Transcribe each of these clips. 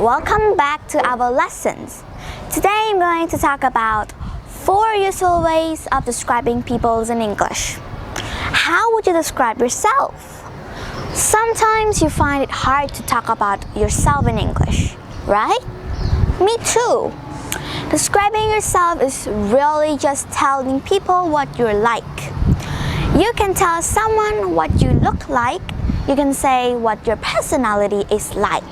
Welcome back to our lessons. Today I'm going to talk about 4 useful ways of describing people in English. How would you describe yourself? Sometimes you find it hard to talk about yourself in English, right? Me too. Describing yourself is really just telling people what you're like. You can tell someone what you look like. You can say what your personality is like.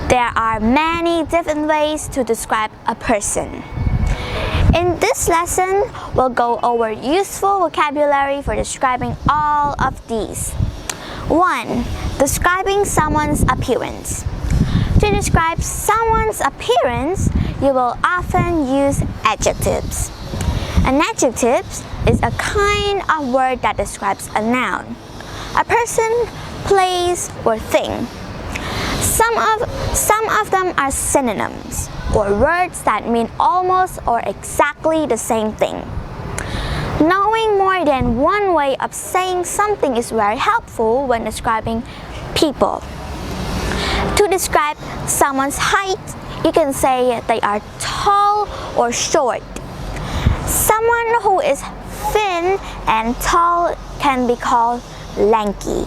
There are many different ways to describe a person. In this lesson, we'll go over useful vocabulary for describing all of these. 1. Describing someone's appearance. To describe someone's appearance, you will often use adjectives. An adjective is a kind of word that describes a noun, a person, place, or thing. Some of them are synonyms, or words that mean almost or exactly the same thing. Knowing more than one way of saying something is very helpful when describing people. To describe someone's height, you can say they are tall or short. Someone who is thin and tall can be called lanky.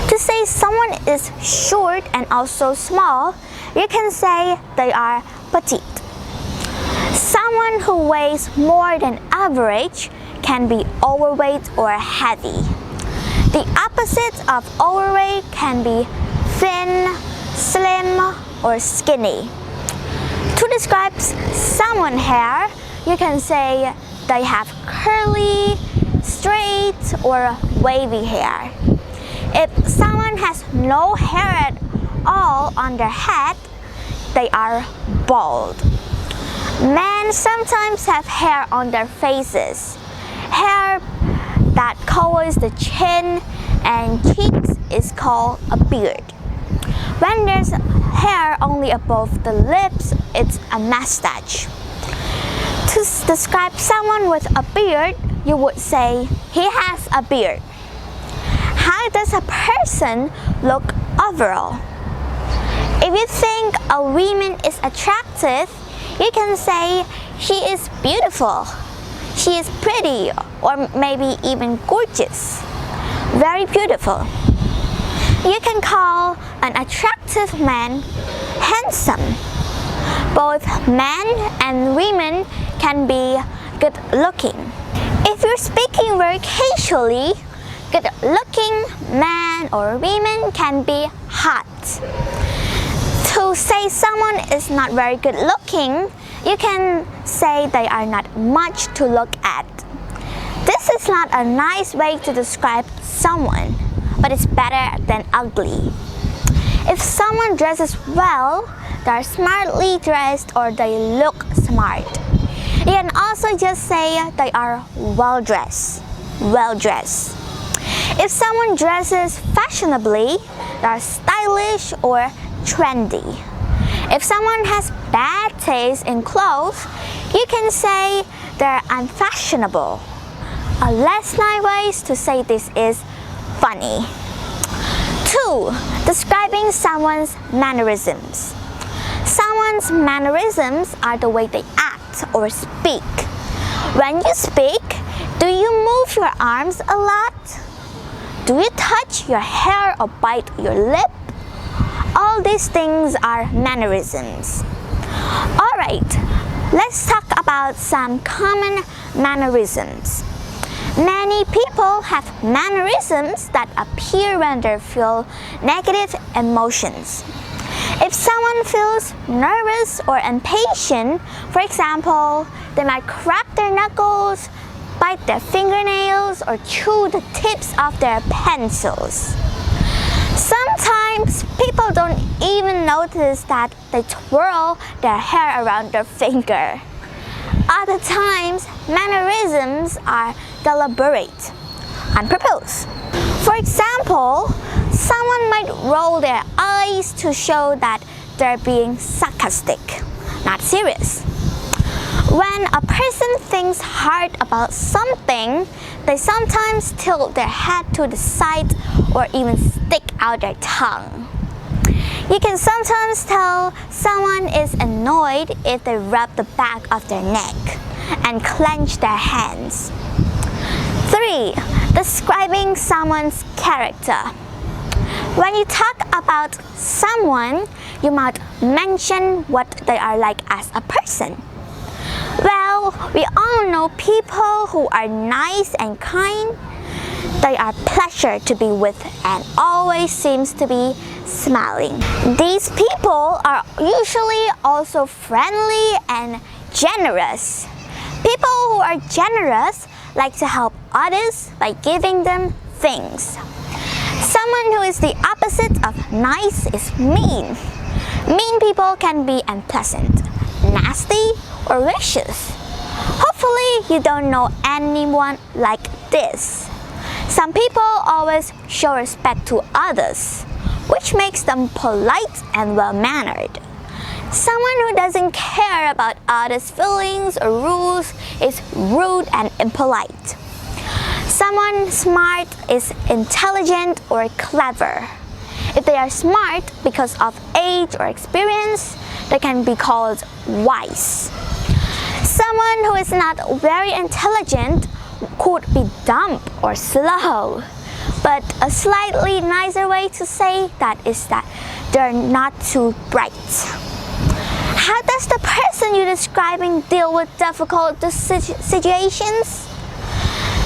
To say someone is short and also small, you can say they are petite. Someone who weighs more than average can be overweight or heavy. The opposite of overweight can be thin, slim, or skinny. To describe someone's hair, you can say they have curly, straight, or wavy hair. If someone has no hair at all on their head, they are bald. Men sometimes have hair on their faces. Hair that covers the chin and cheeks is called a beard. When there's hair only above the lips, it's a mustache. To describe someone with a beard, you would say he has a beard. How does a person look overall? If you think a woman is attractive, you can say she is beautiful, she is pretty, or maybe even gorgeous. Very beautiful. You can call an attractive man handsome. Both men and women can be good looking. If you're speaking very casually, good-looking man or woman can be hot. To say someone is not very good-looking, you can say they are not much to look at. This is not a nice way to describe someone, but it's better than ugly. If someone dresses well, they're smartly dressed or they look smart. You can also just say they are well-dressed. If someone dresses fashionably, they're stylish or trendy. If someone has bad taste in clothes, you can say they're unfashionable. A less nice way to say this is funny. 2. Describing someone's mannerisms. Someone's mannerisms are the way they act or speak. When you speak, do you move your arms a lot? Do you touch your hair or bite your lip? All these things are mannerisms. Alright, let's talk about some common mannerisms. Many people have mannerisms that appear when they feel negative emotions. If someone feels nervous or impatient, for example, they might crack their knuckles, bite their fingernails, or chew the tips of their pencils. Sometimes people don't even notice that they twirl their hair around their finger. Other times, mannerisms are deliberate, on purpose. For example, someone might roll their eyes to show that they're being sarcastic, not serious. When a person thinks hard about something, they sometimes tilt their head to the side or even stick out their tongue. You can sometimes tell someone is annoyed if they rub the back of their neck and clench their hands. 3. Describing someone's character. When you talk about someone, you might mention what they are like as a person. Well, we all know people who are nice and kind. They are a pleasure to be with and always seems to be smiling. These people are usually also friendly and generous. People who are generous like to help others by giving them things. Someone who is the opposite of nice is mean. Mean people can be unpleasant, nasty, or vicious. Hopefully you don't know anyone like this. Some people always show respect to others, which makes them polite and well-mannered. Someone who doesn't care about others' feelings or rules is rude and impolite. Someone smart is intelligent or clever. If they are smart because of age or experience, they can be called wise. Someone who is not very intelligent could be dumb or slow. But a slightly nicer way to say that is that they're not too bright. How does the person you're describing deal with difficult situations?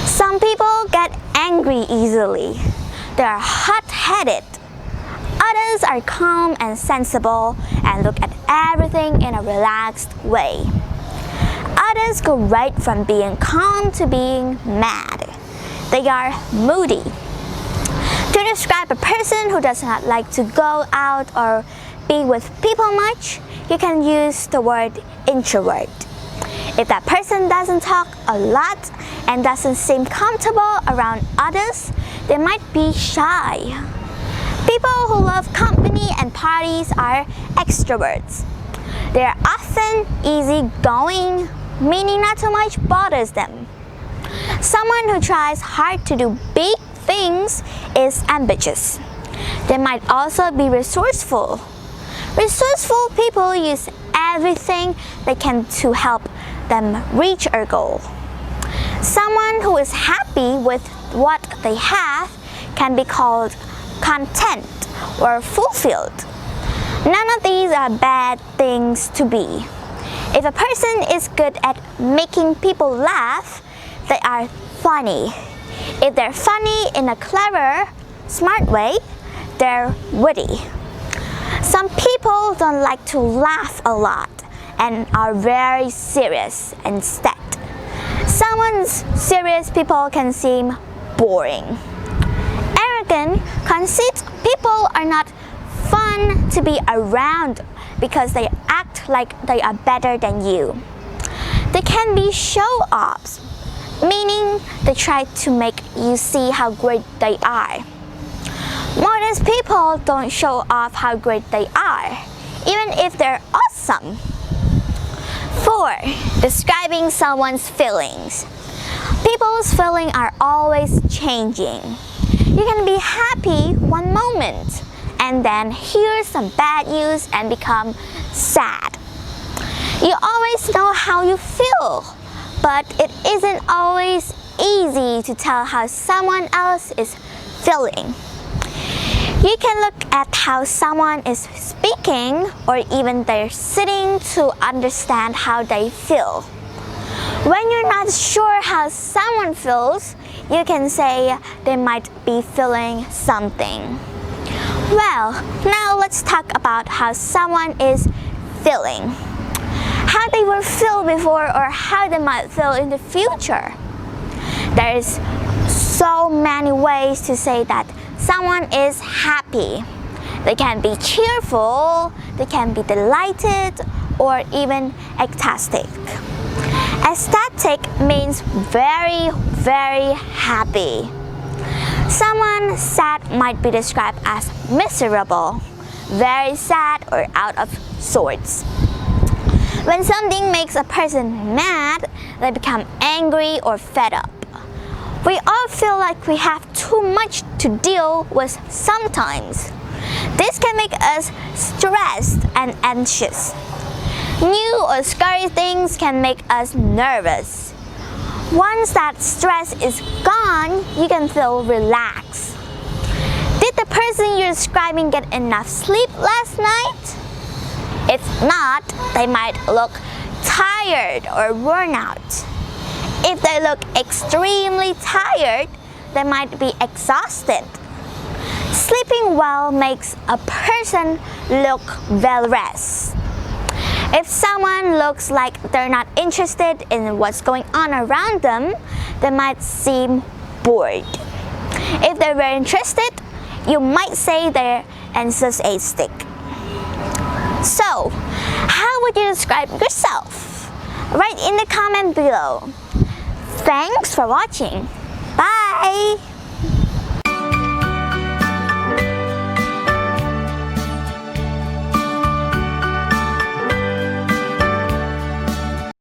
Some people get angry easily. They are hot-headed. Others are calm and sensible and look at everything in a relaxed way. Others go right from being calm to being mad. They are moody. To describe a person who does not like to go out or be with people much, you can use the word introvert. If that person doesn't talk a lot and doesn't seem comfortable around others, they might be shy. People who love company and parties are extroverts. They are often easygoing, meaning not too much bothers them. Someone who tries hard to do big things is ambitious. They might also be resourceful. Resourceful people use everything they can to help them reach a goal. Someone who is happy with what they have can be called content or fulfilled. None of these are bad things to be. If a person is good at making people laugh, they are funny. If they're funny in a clever, smart way, they're witty. Some people don't like to laugh a lot and are very serious instead. Someone's serious people can seem boring. Arrogant, conceited people are not fun to be around because they act like they are better than you. They can be show-offs, meaning they try to make you see how great they are. Modest people don't show off how great they are, even if they're awesome. 4. Describing someone's feelings. People's feelings are always changing. You can be happy one moment and then hear some bad news and become sad. You always know how you feel, but it isn't always easy to tell how someone else is feeling. You can look at how someone is speaking or even their sitting to understand how they feel. When you're not sure how someone feels, you can say they might be feeling something. Well, now let's talk about how someone is feeling. How they will feel before or how they might feel in the future. There is so many ways to say that someone is happy. They can be cheerful, they can be delighted, or even ecstatic. Ecstatic means very, very happy. Someone sad might be described as miserable, very sad, or out of sorts. When something makes a person mad, they become angry or fed up. We all feel like we have too much to deal with sometimes. This can make us stressed and anxious. New or scary things can make us nervous. Once that stress is gone, you can feel relaxed. Did the person you're describing get enough sleep last night? If not, they might look tired or worn out. If they look extremely tired, they might be exhausted. Sleeping well makes a person look well rested. If someone looks like they're not interested in what's going on around them, they might seem bored. If they're very interested, you might say they're enthusiastic. So, how would you describe yourself? Write in the comment below. Thanks for watching. Bye!